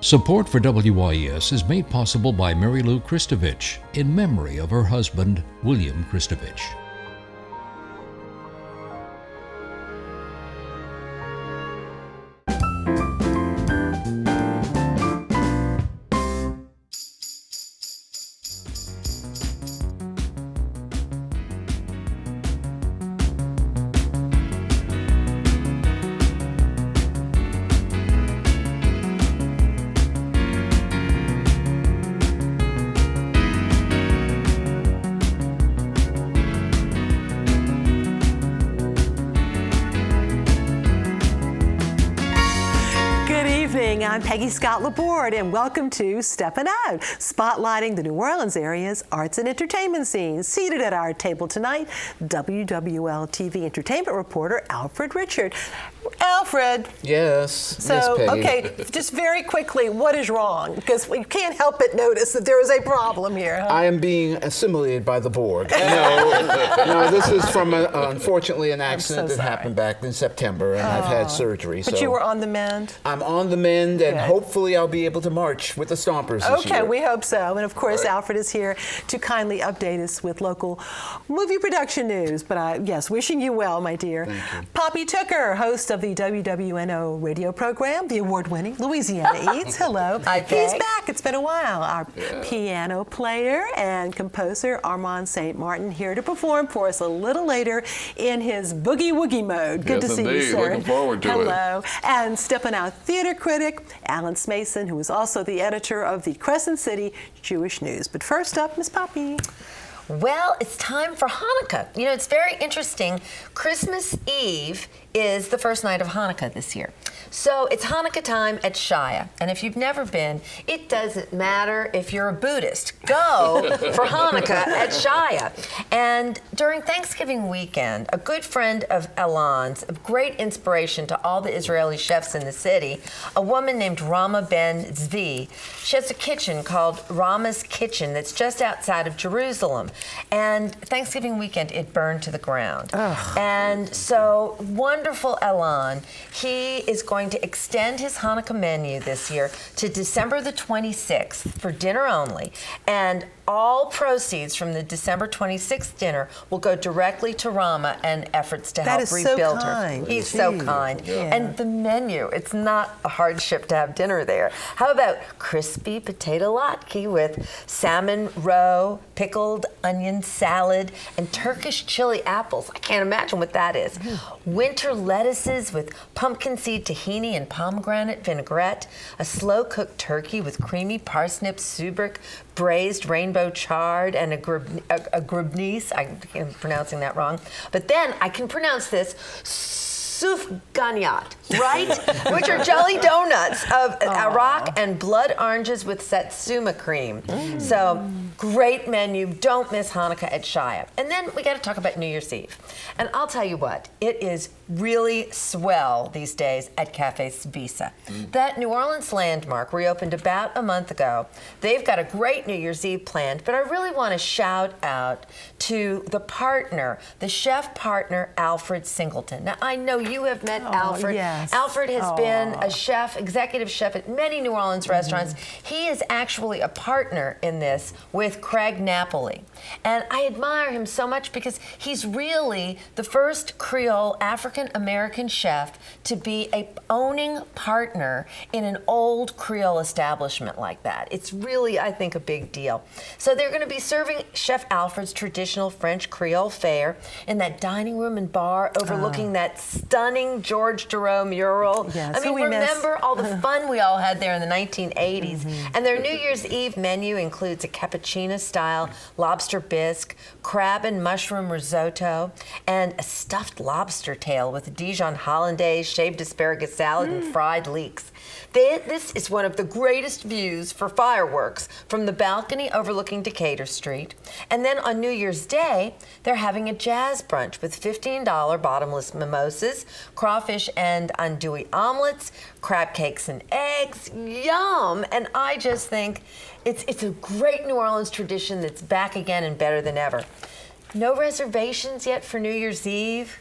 Support for WYES is made possible by Mary Lou Kristovich in memory of her husband, William Kristovich. I'm Peggy Scott Laborde, and welcome to Steppin Out, spotlighting the New Orleans area's arts and entertainment scene. Seated at our table tonight, WWL-TV entertainment reporter Alfred Richard. Alfred. Yes. So, yes, Peggy. Okay, just very quickly, what is wrong? Because we can't help but notice that there is a problem here. Huh? I am being assimilated by the board. No, this is from, unfortunately, an accident that happened back in September, and I've had surgery. But you were on the mend? I'm on the mend, and hopefully I'll be able to march with the Stompers this year. Okay, we hope so. And of course, Alfred is here to kindly update us with local movie production news. But yes, wishing you well, my dear. Thank you. Poppy Tooker, host of the WWNO radio program, the award-winning Louisiana Eats. Hello. Hi, He's back. It's been a while. Our piano player and composer, Armand St. Martin, here to perform for us a little later in his Boogie Woogie mode. Good to see you, sir. Looking forward to it. Hello. And Steppin Out theater critic, Smason, who is also the editor of the Crescent City Jewish News. But first up, Miss Poppy. Well, it's time for Hanukkah. You know, it's very interesting. Christmas Eve is the first night of Hanukkah this year. So it's Hanukkah time at Shia. And if you've never been, it doesn't matter if you're a Buddhist. Go for Hanukkah at Shia. And during Thanksgiving weekend, a good friend of Elon's, of great inspiration to all the Israeli chefs in the city, a woman named Rama Ben Zvi, she has a kitchen called Rama's Kitchen that's just outside of Jerusalem. And Thanksgiving weekend, it burned to the ground. And so wonderful Elon, he is going to extend his Hanukkah menu this year to December the 26th for dinner only. And all proceeds from the December 26th dinner will go directly to Rama and efforts to help rebuild her. He's so kind. Yeah. And the menu, it's not a hardship to have dinner there. How about crispy potato latke with salmon roe, pickled onion salad, and Turkish chili apples? I can't imagine what that is. Winter lettuces with pumpkin seed tahini and pomegranate vinaigrette, a slow-cooked turkey with creamy parsnip subric, braised rainbow chard, and a grubnice. I'm pronouncing that wrong. But then I can pronounce this, sufganiyat, right? Which are jelly donuts of Iraq and blood oranges with satsuma cream. So great menu. Don't miss Hanukkah at Shia. And then we got to talk about New Year's Eve. And I'll tell you what, it is really swell these days at Cafe Smason. That New Orleans landmark reopened about a month ago. They've got a great New Year's Eve planned, but I really want to shout out to the partner, the chef partner, Alfred Singleton. Now, I know you have met Alfred. Yes. Alfred has been a chef, executive chef at many New Orleans restaurants. He is actually a partner in this with Craig Napoli. And I admire him so much because he's really the first Creole African-American chef to be a owning partner in an old Creole establishment like that. It's really, I think, a big deal. So they're going to be serving Chef Alfred's traditional French Creole fare in that dining room and bar overlooking that stunning George Jerome mural. Yes, I mean, remember all the fun we all had there in the 1980s. And their New Year's Eve menu includes a cappuccino-style lobster bisque, crab and mushroom risotto, and a stuffed lobster tail with Dijon hollandaise, shaved asparagus salad, and fried leeks. This is one of the greatest views for fireworks from the balcony overlooking Decatur Street. And then on New Year's Day, they're having a jazz brunch with $15 bottomless mimosas, crawfish and andouille omelets, crab cakes and eggs. Yum! And I just think it's a great New Orleans tradition that's back again and better than ever. No reservations yet for New Year's Eve?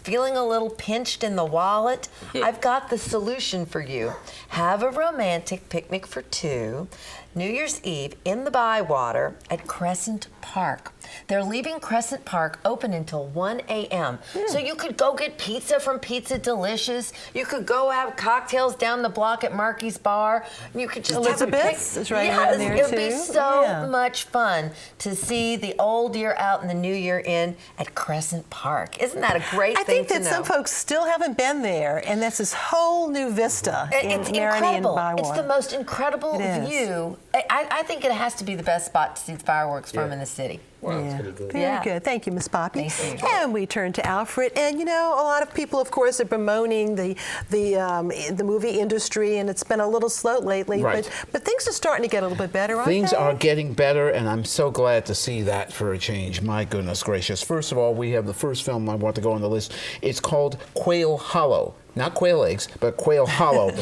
feeling a little pinched in the wallet? I've got the solution for you. Have a romantic picnic for two, New Year's Eve in the Bywater at Crescent Park. They're leaving Crescent Park open until 1 a.m. So you could go get pizza from Pizza Delicious. You could go have cocktails down the block at Marky's Bar. You could just Elizabeth's is right around there, it would be too. so much fun to see the old year out and the new year in at Crescent Park. Isn't that a great I thing think that some folks still haven't been there, and that's this whole new vista in It's Marigny and incredible. Bywater. It's the most incredible view. I think it has to be the best spot to see the fireworks from in the city. Wow, that's pretty good. Very good. Thank you, Miss Poppy. Thank you. And we turn to Alfred. And, you know, a lot of people, of course, are bemoaning the movie industry, and it's been a little slow lately. Right. But things are starting to get a little bit better, aren't Things they? are getting better, and I'm so glad to see that for a change. My goodness gracious. First of all, we have the first film I want to go on the list. It's called Quail Hollow. Not quail eggs, but Quail Hollow.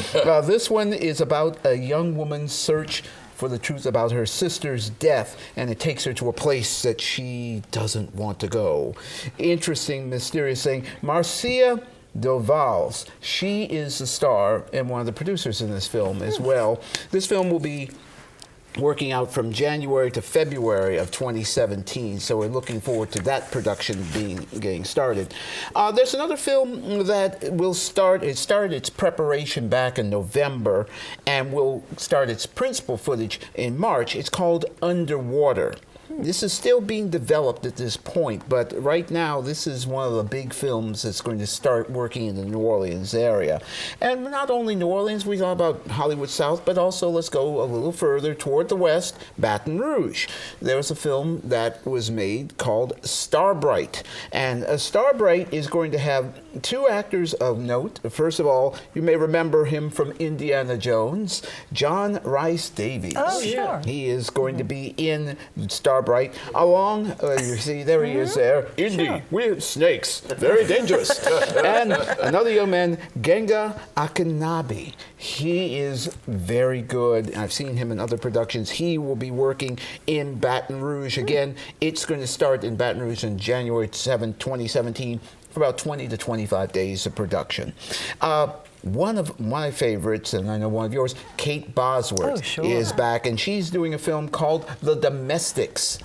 This one is about a young woman's search for the truth about her sister's death, and it takes her to a place that she doesn't want to go. Interesting, mysterious thing. Marcia Dovals, she is the star and one of the producers in this film as well. This film will be working out from January to February of 2017, so we're looking forward to that production getting started. There's another film that will start. It started its preparation back in November and will start its principal footage in March. It's called Underwater. This is still being developed at this point, but right now this is one of the big films that's going to start working in the New Orleans area. And not only New Orleans, we talk about Hollywood South, but also let's go a little further toward the west, Baton Rouge. There was a film that was made called Starbright. And Starbright is going to have two actors of note. First of all, you may remember him from Indiana Jones, John Rhys Davies. Oh, sure. He is going to be in Starbright along, you see, there he is there. Indy, we're snakes, very dangerous. And another young man, Genga Akinabi. He is very good. I've seen him in other productions. He will be working in Baton Rouge. Again, it's going to start in Baton Rouge on January 7, 2017. For about 20 to 25 days of production. One of my favorites, and I know one of yours, Kate Bosworth, is back, and she's doing a film called The Domestics.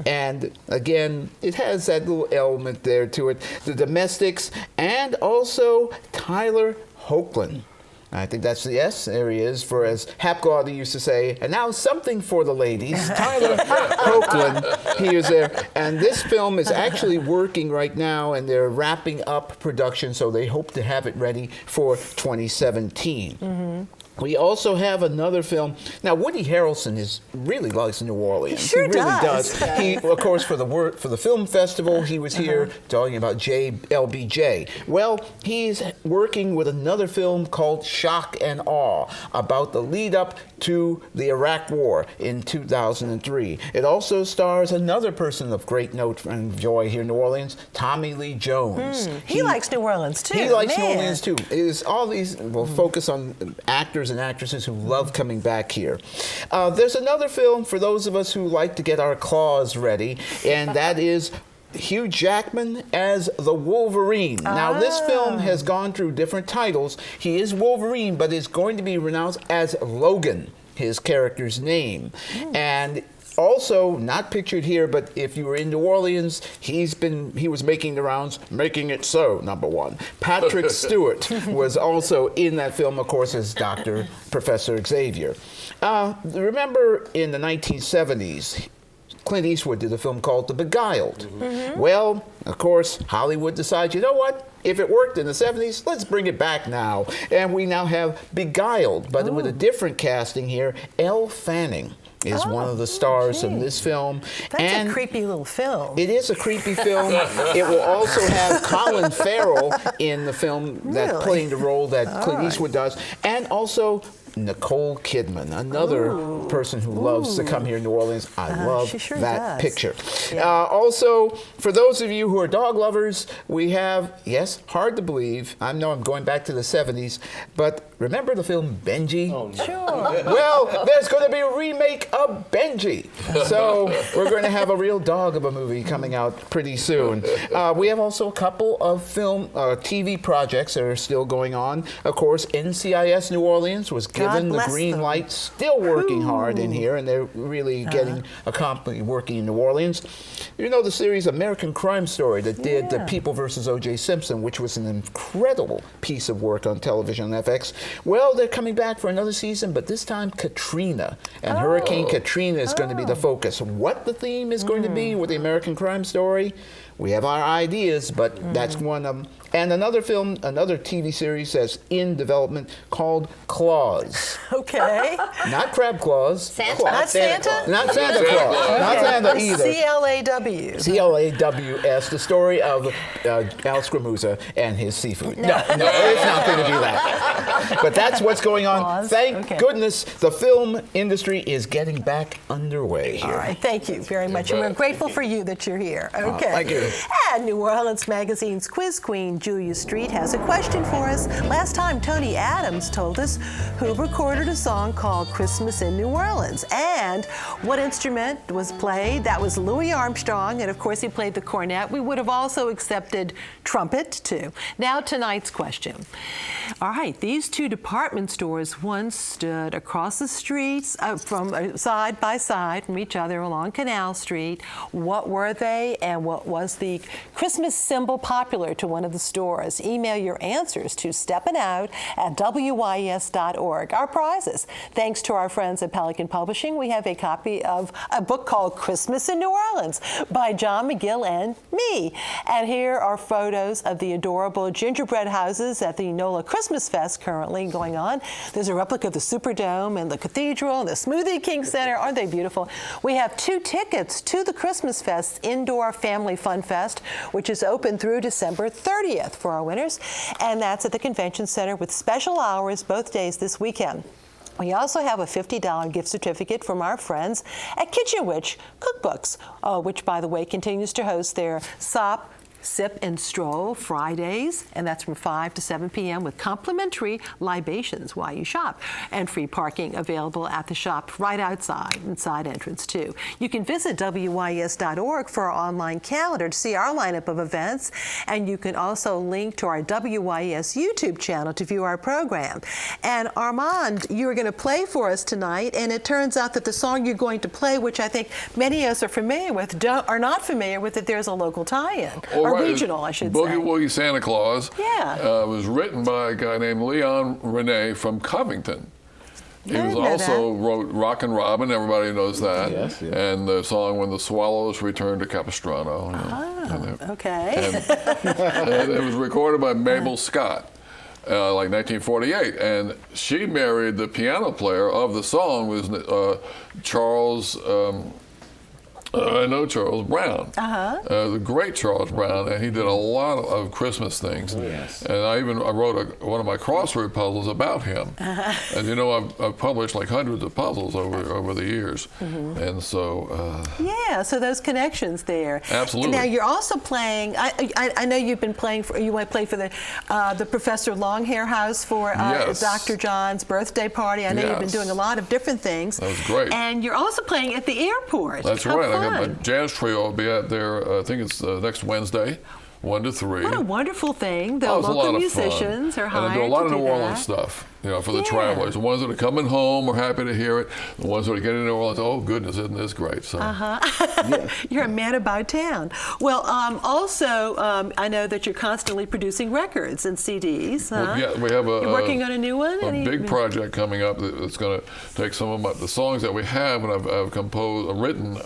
And again, it has that little element there to it. The Domestics, and also Tyler Hoechlin. I think that's the S. There he is, for as Hap Gawdy used to say, and now something for the ladies. Tyler Hoechlin, he is there. And this film is actually working right now, and they're wrapping up production, so they hope to have it ready for 2017. We also have another film. Now, Woody Harrelson really likes New Orleans. He sure really does. He, of course, for the film festival, he was here talking about LBJ. Well, he's working with another film called Shock and Awe about the lead up to the Iraq War in 2003. It also stars another person of great note and joy here in New Orleans, Tommy Lee Jones. He likes New Orleans, too. He likes New Orleans, too. It is all these, we'll focus on actors and actresses who love coming back here. There's another film for those of us who like to get our claws ready, and that is Hugh Jackman as the Wolverine. Now, this film has gone through different titles. He is Wolverine, but is going to be renounced as Logan, his character's name. And also, not pictured here, but if you were in New Orleans, he was making the rounds, making it so, #1. Patrick Stewart was also in that film, of course, as Professor Xavier. Remember in the 1970s, Clint Eastwood did a film called The Beguiled. Well, of course, Hollywood decides, you know what? If it worked in the 70s, let's bring it back now. And we now have Beguiled, but with a different casting here. Elle Fanning is one of the stars in this film. That's a creepy little film. It is a creepy film. It will also have Colin Farrell in the film playing the role that Clint Eastwood does. And also Nicole Kidman, another person who loves to come here to New Orleans. I love she sure that does. picture. Yeah. Also, for those of you who are dog lovers, we have, yes, hard to believe, I know I'm going back to the 70s, but remember the film Benji? Oh, no. Sure. Well, there's going to be a remake of Benji. So we're going to have a real dog of a movie coming out pretty soon. We have also a couple of TV projects that are still going on. Of course, NCIS New Orleans was given the bless green them. light, still working hard in here, and they're really getting accomplished working in New Orleans. You know the series American Crime Story that did The People vs. O.J. Simpson, which was an incredible piece of work on television on FX. Well, they're coming back for another season, but this time Katrina. And Hurricane Katrina is going to be the focus. What the theme is going to be with the American Crime Story, we have our ideas, but that's one of them. And another film, another TV series that's in development called Claus. Okay. Not Crab Claus. Santa? Claus. Not Santa? Not Santa Claus. Not Santa either. C-L-A-W. CLAWS, the story of Al Scramuzza and his seafood. No, it's not going to be that. But that's what's going on. Claus. Thank goodness the film industry is getting back underway here. All right, thank you very much. And we're grateful for you that you're here. Okay. Thank you. And New Orleans Magazine's quiz queen, Julia Street, has a question for us. Last time, Tony Adams told us who recorded a song called Christmas in New Orleans and what instrument was played. That was Louis Armstrong, and of course he played the cornet. We would have also accepted trumpet, too. Now tonight's question. All right, these two department stores once stood across the streets from side by side from each other along Canal Street. What were they, and what was the Christmas symbol popular to one of the stores? Email your answers to steppinout@wyes.org. Our prizes. Thanks to our friends at Pelican Publishing, we have a copy of a book called Christmas in New Orleans by John McGill and me. And here are photos of the adorable gingerbread houses at the NOLA Christmas Fest currently going on. There's a replica of the Superdome and the Cathedral and the Smoothie King Center. Aren't they beautiful? We have 2 tickets to the Christmas Fest's Indoor Family Fun Fest, which is open through December 30th for our winners. And that's at the Convention Center with special hours both days this weekend. We also have a $50 gift certificate from our friends at Kitchen Witch Cookbooks, which, by the way, continues to host their SOP Sip and Stroll Fridays, and that's from 5 to 7 p.m. with complimentary libations while you shop, and free parking available at the shop right outside, inside entrance too. You can visit WYES.org for our online calendar to see our lineup of events, and you can also link to our WYES YouTube channel to view our program. And Armand, you are going to play for us tonight, and it turns out that the song you're going to play, which I think many of us are familiar with, are not familiar with, that there's a local tie-in. Regional, I should say. Boogie Woogie Santa Claus. Yeah. Was written by a guy named Leon Rene from Covington. He I was know also that. wrote Rockin' Robin, everybody knows that. Yes, yes. And the song When the Swallows Return to Capistrano. Okay. And it was recorded by Mabel Scott. Like 1948, and she married the piano player of the song was Charles. I know Charles Brown, the great Charles Brown, and he did a lot of Christmas things. Yes. And I wrote one of my crossword puzzles about him. And you know, I've published like hundreds of puzzles over the years, and so. Yeah, so those connections there. Absolutely. Now you're also playing. I know you've been playing for. You want to play for the Professor Longhair House for Yes. Dr. John's birthday party. I know you've been Yes. doing a lot of different things. That was great. And you're also playing at the airport. That's How right. I got my fun. jazz trio. I'll be out there. I think it's next Wednesday, 1 to 3. What a wonderful thing. The Oh, it's a local lot of musicians fun. are hired And I do a lot to of do New Orleans that. stuff, you know, for the Yeah. travelers. The ones that are coming home are happy to hear it. The ones that are getting to New Orleans, oh goodness, isn't this great? So. You're a man about town. Well, also, I know that you're constantly producing records and CDs. Well, yeah, we have You're working on a new one? a big project coming up that's going to take some of the songs that we have, and I've written.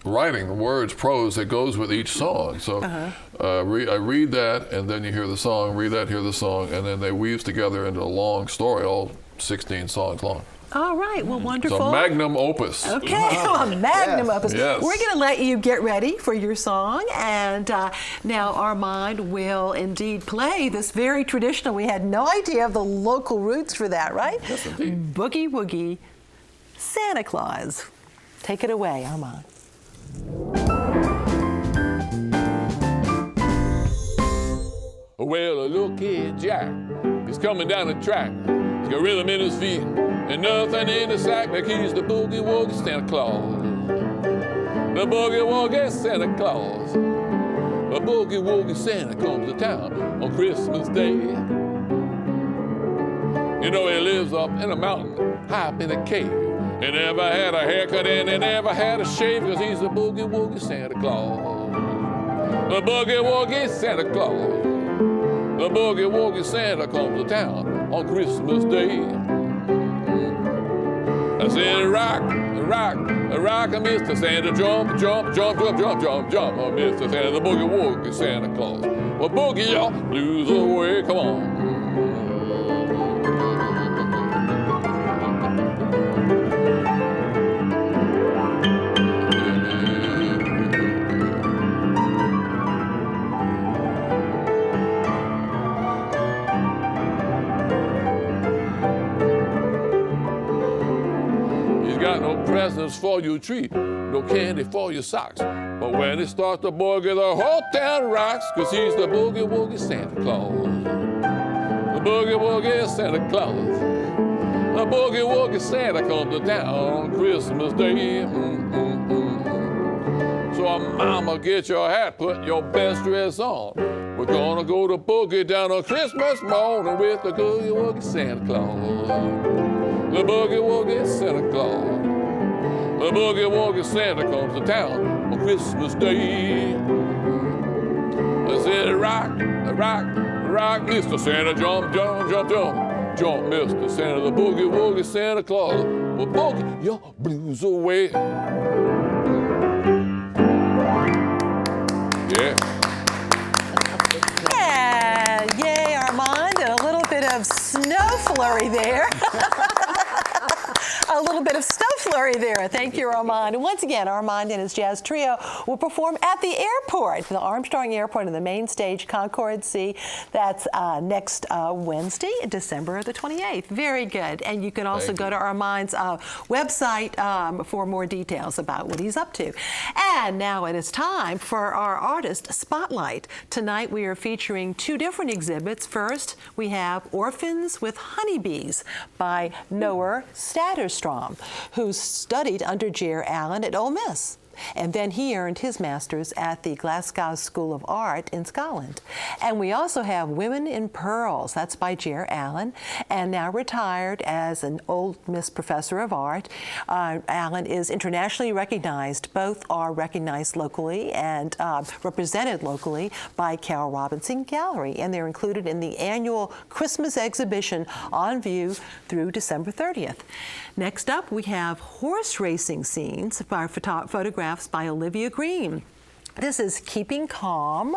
Writing words, prose that goes with each song. So I read that, and then you hear the song, read that, hear the song, and then they weave together into a long story, all 16 songs long. All right, well, wonderful. It's a magnum opus. Okay, a magnum opus. Yes. We're going to let you get ready for your song, and now Armand will indeed play this very traditional. We had no idea of the local roots for that, right? Yes, indeed. Boogie Woogie Santa Claus. Take it away, Armand. Well, a little kid Jack is coming down the track. He's got rhythm in his feet and nothing in his sack, like he's the Boogie Woogie Santa Claus. The Boogie Woogie Santa Claus. The Boogie Woogie Santa comes to town on Christmas Day. You know, he lives up in a mountain, high up in a cave. He never had a haircut and he never had a shave, cause he's the Boogie Woogie Santa Claus. The Boogie Woogie Santa Claus. The Boogie Woogie Santa comes to town on Christmas Day. I said, rock, rock, rock, Mr. Santa, jump, jump, jump, jump, jump, jump, jump, oh, Mr. Santa, the Boogie Woogie Santa Claus. Well, boogie your blues away, come on. Presents for your tree, no candy for your socks. But when it starts to boogie, the whole town rocks, cause he's the Boogie Woogie Santa Claus. The Boogie Woogie Santa Claus. The Boogie Woogie Santa comes to town on Christmas Day. So mama, get your hat, put your best dress on. We're gonna go to boogie down on Christmas morning with the Boogie Woogie Santa Claus. The Boogie Woogie Santa Claus. The Boogie Woogie Santa comes to town on Christmas Day. I said, rock, rock, rock, Mr. Santa, jump, jump, jump, jump, jump, Mr. Santa, the Boogie Woogie Santa Claus. Well, boogie your blues away. Yeah. Yeah, yay, Armand, and a little bit of snow flurry there. A little bit of snow flurry there. Thank you, Armand. And once again, Armand and his jazz trio will perform at the airport, the Armstrong Airport in the main stage, Concord C. That's next Wednesday, December the 28th. Very good. And you can also go to Armand's website for more details about what he's up to. And now it is time for our artist spotlight. Tonight we are featuring two different exhibits. First, we have Orphans with Honeybees by Noah Statterstrom, who studied under Jer Allen at Ole Miss. And then he earned his master's at the Glasgow School of Art in Scotland. And we also have Women in Pearls. That's by Jer Allen, and now retired as an Ole Miss professor of art. Allen is internationally recognized. Both are recognized locally and represented locally by Carol Robinson Gallery. And they're included in the annual Christmas exhibition on view through December 30th. Next up, we have horse racing scenes by photographs by Olivia Green. This is Keeping Calm.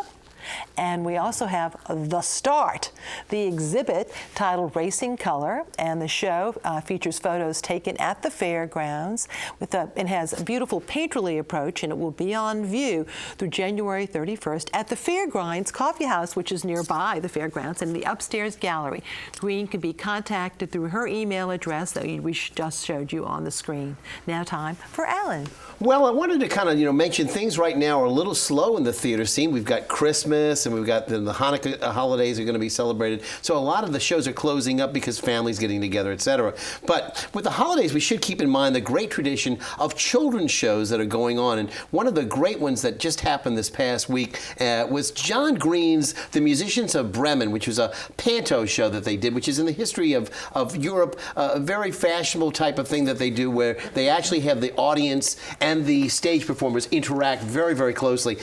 And we also have The Start, the exhibit titled Racing Color, and the show features photos taken at the fairgrounds. It has a beautiful painterly approach, and it will be on view through January 31st at the Fairgrounds Coffee House, which is nearby the fairgrounds, in the upstairs gallery. Green can be contacted through her email address that we just showed you on the screen. Now time for Alan. Well, I wanted to kind of, mention things right now are a little slow in the theater scene. We've got Christmas and we've got the Hanukkah holidays are going to be celebrated. So a lot of the shows are closing up because families getting together, etc. But with the holidays, we should keep in mind the great tradition of children's shows that are going on. And one of the great ones that just happened this past week was John Green's The Musicians of Bremen, which was a panto show that they did, which is in the history of Europe, a very fashionable type of thing that they do where they actually have the audience and the stage performers interact very, very closely.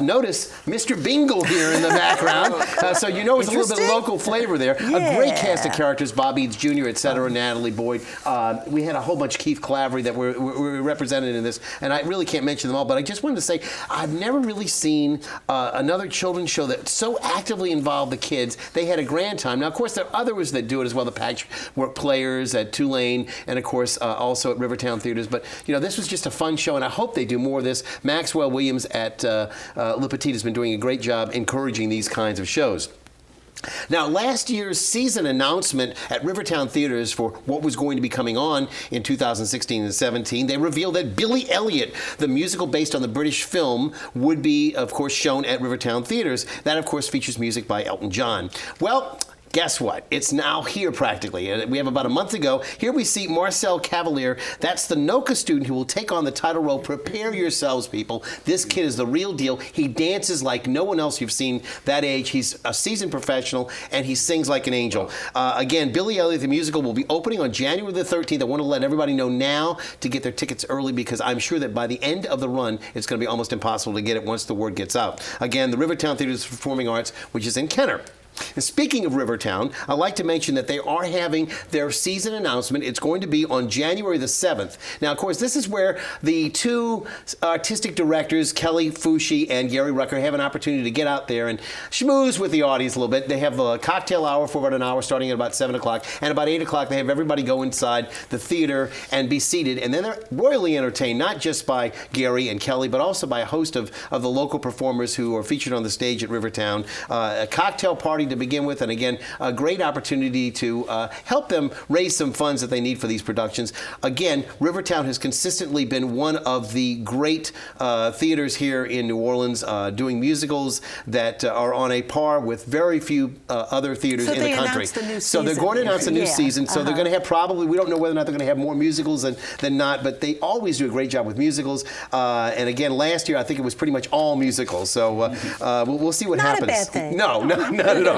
Notice Mr. Bing jingle here in the background. So you know it's a little bit of local flavor there. Yeah. A great cast of characters, Bob Eads Jr., et cetera, Natalie Boyd. We had a whole bunch of Keith Clavery that were represented in this, and I really can't mention them all, but I just wanted to say I've never really seen another children's show that so actively involved the kids. They had a grand time. Now, of course, there are others that do it as well, the Patchwork Players at Tulane, and of course, also at Rivertown Theaters. But, you know, this was just a fun show, and I hope they do more of this. Maxwell Williams at Le Petit has been doing a great job encouraging these kinds of shows. Now, last year's season announcement at Rivertown Theaters for what was going to be coming on in 2016 and 17, they revealed that Billy Elliot, the musical based on the British film, would be, of course, shown at Rivertown Theaters. That, of course, features music by Elton John. Well, guess what? It's now here practically. We have about a month ago. Here we see Marcel Cavalier. That's the NOCA student who will take on the title role. Prepare yourselves, people. This kid is the real deal. He dances like no one else you've seen that age. He's a seasoned professional, and he sings like an angel. Again, Billy Elliot, the musical, will be opening on January the 13th. I want to let everybody know now to get their tickets early because I'm sure that by the end of the run, it's going to be almost impossible to get it once the word gets out. Again, the Rivertown Theaters of Performing Arts, which is in Kenner. And speaking of Rivertown, I'd like to mention that they are having their season announcement. It's going to be on January the 7th. Now, of course, this is where the two artistic directors, Kelly Fushi and Gary Rucker, have an opportunity to get out there and schmooze with the audience a little bit. They have a cocktail hour for about an hour starting at about 7 o'clock. And about 8 o'clock, they have everybody go inside the theater and be seated. And then they're royally entertained, not just by Gary and Kelly, but also by a host of the local performers who are featured on the stage at Rivertown. A cocktail party to begin with, and again, a great opportunity to help them raise some funds that they need for these productions. Again, Rivertown has consistently been one of the great theaters here in New Orleans, doing musicals that are on a par with very few other theaters in the country. So they're going to announce a new season. So they're going to have probably, we don't know whether or not they're going to have more musicals than not, but they always do a great job with musicals. And again, last year, I think it was pretty much all musicals. So we'll see what happens. Not a bad thing. No, not at all.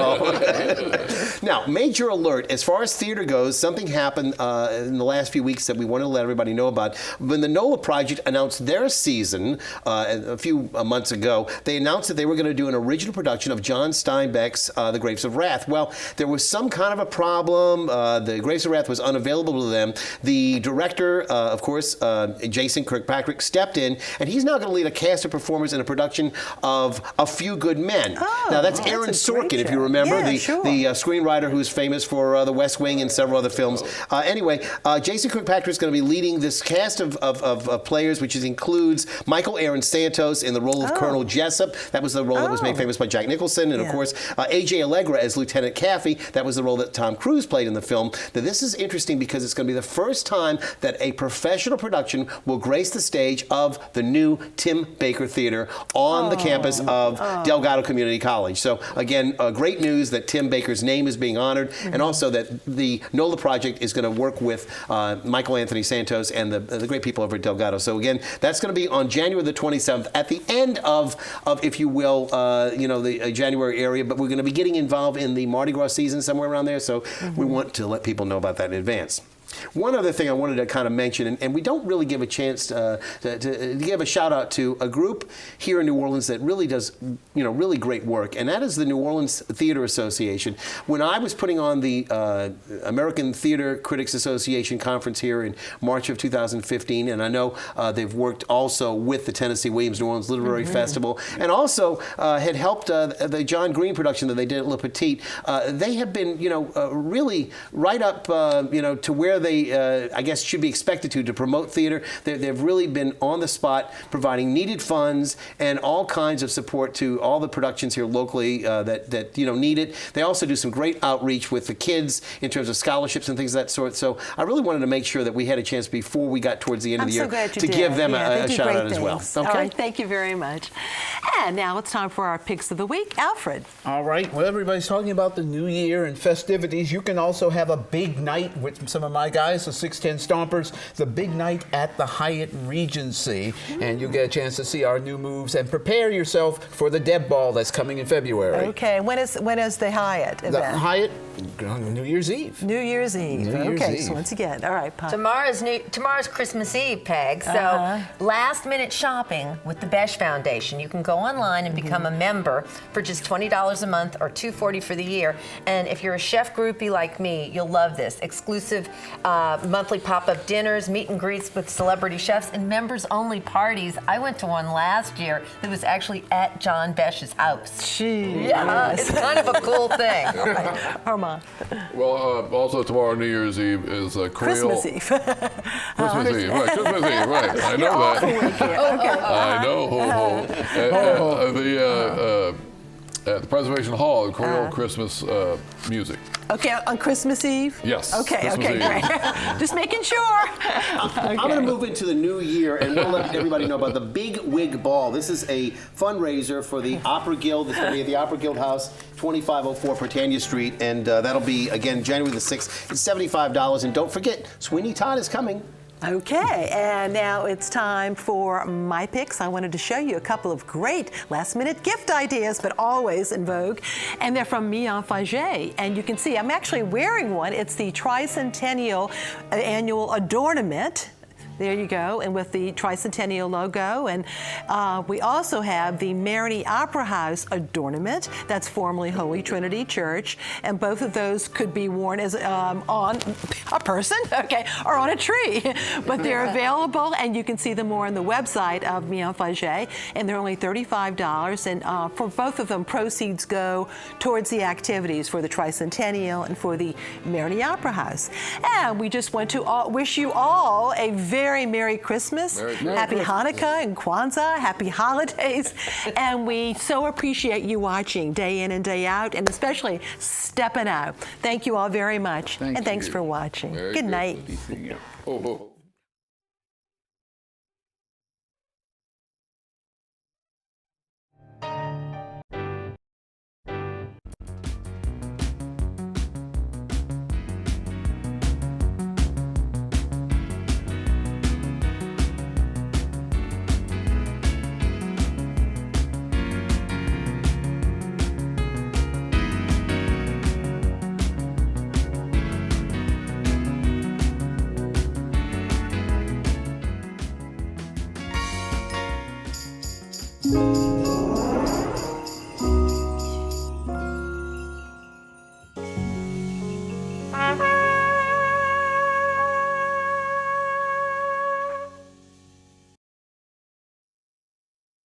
Now, major alert. As far as theater goes, something happened in the last few weeks that we want to let everybody know about. When the NOLA Project announced their season a few months ago, they announced that they were going to do an original production of John Steinbeck's The Grapes of Wrath. Well, there was some kind of a problem. The Grapes of Wrath was unavailable to them. The director, of course, Jason Kirkpatrick, stepped in, and he's now going to lead a cast of performers in a production of A Few Good Men. Now, that's Aaron Sorkin, if you remember, the screenwriter who's famous for The West Wing and several other films. Anyway, Jason Kirkpatrick is going to be leading this cast of players, which includes Michael Aaron Santos in the role of Colonel Jessup. That was the role that was made famous by Jack Nicholson. And, of course, A.J. Allegra as Lieutenant Caffey. That was the role that Tom Cruise played in the film. Now, this is interesting because it's going to be the first time that a professional production will grace the stage of the new Tim Baker Theater on the campus of Delgado Community College. So, again, great news that Tim Baker's name is being honored, and also that the NOLA Project is going to work with Michael Anthony Santos and the great people over at Delgado. So again, that's going to be on January the 27th, at the end of if you will, the January area. But we're going to be getting involved in the Mardi Gras season somewhere around there. So we want to let people know about that in advance. One other thing I wanted to kind of mention, and we don't really give a chance to give a shout out to a group here in New Orleans that really does, really great work, and that is the New Orleans Theater Association. When I was putting on the American Theater Critics Association conference here in March of 2015, and I know they've worked also with the Tennessee Williams New Orleans Literary Festival, and also had helped the John Green production that they did at Le Petit. They have been, really right up, to where they, I guess, should be expected to promote theater. They've really been on the spot, providing needed funds and all kinds of support to all the productions here locally that need it. They also do some great outreach with the kids in terms of scholarships and things of that sort. So I really wanted to make sure that we had a chance before we got towards the end of the year to give them a shout out as well. Okay? All right, thank you very much. And now it's time for our picks of the week. Alfred. All right. Well, everybody's talking about the new year and festivities. You can also have a big night with some of my night, guys, the 610 Stompers, the big night at the Hyatt Regency. And you'll get a chance to see our new moves and prepare yourself for the Deb Ball that's coming in February. Okay, when is the Hyatt event? The Hyatt, New Year's Eve. New Year's Eve. New Year's Okay, Eve. so once again, all right, Pop. Tomorrow's Christmas Eve, Peg. So last-minute shopping with the Besh Foundation. You can go online and become a member for just $20 a month or $240 for the year. And if you're a chef groupie like me, you'll love this. Exclusive monthly pop-up dinners, meet and greets with celebrity chefs, and members-only parties. I went to one last year that was actually at John Besh's house. Jeez. Yeah, it's kind of a cool thing. Armand. Well, also tomorrow, New Year's Eve, is Christmas Eve. Christmas Eve, right? Christmas Eve, right? I know that. I know. At the Preservation Hall, Creole Christmas music. Okay, on Christmas Eve? Yes. Okay, Christmas okay, Eve. great. Just making sure. I'm going to move into the new year, and we'll let everybody know about the Big Wig Ball. This is a fundraiser for the Opera Guild. It's going to be at the Opera Guild House, 2504 Britannia Street, and that'll be, again, January the 6th. It's $75, and don't forget, Sweeney Todd is coming. Okay, and now it's time for my picks. I wanted to show you a couple of great last-minute gift ideas, but always in vogue. And they're from Mian Faget. And you can see I'm actually wearing one. It's the Tricentennial Annual Adornment. There you go, and with the Tricentennial logo. And we also have the Marigny Opera House adornment. That's formerly Holy Trinity Church. And both of those could be worn as on a person, okay, or on a tree. But they're available, and you can see them more on the website of Mian Faget. And they're only $35. And for both of them, proceeds go towards the activities for the Tricentennial and for the Marigny Opera House. And we just want to wish you all a very Merry Christmas, Happy Hanukkah and Kwanzaa, Happy Holidays, and we so appreciate you watching day in and day out, and especially Steppin' Out. Thank you all very much, and thanks for watching. Merry Good night. Christmas. Oh.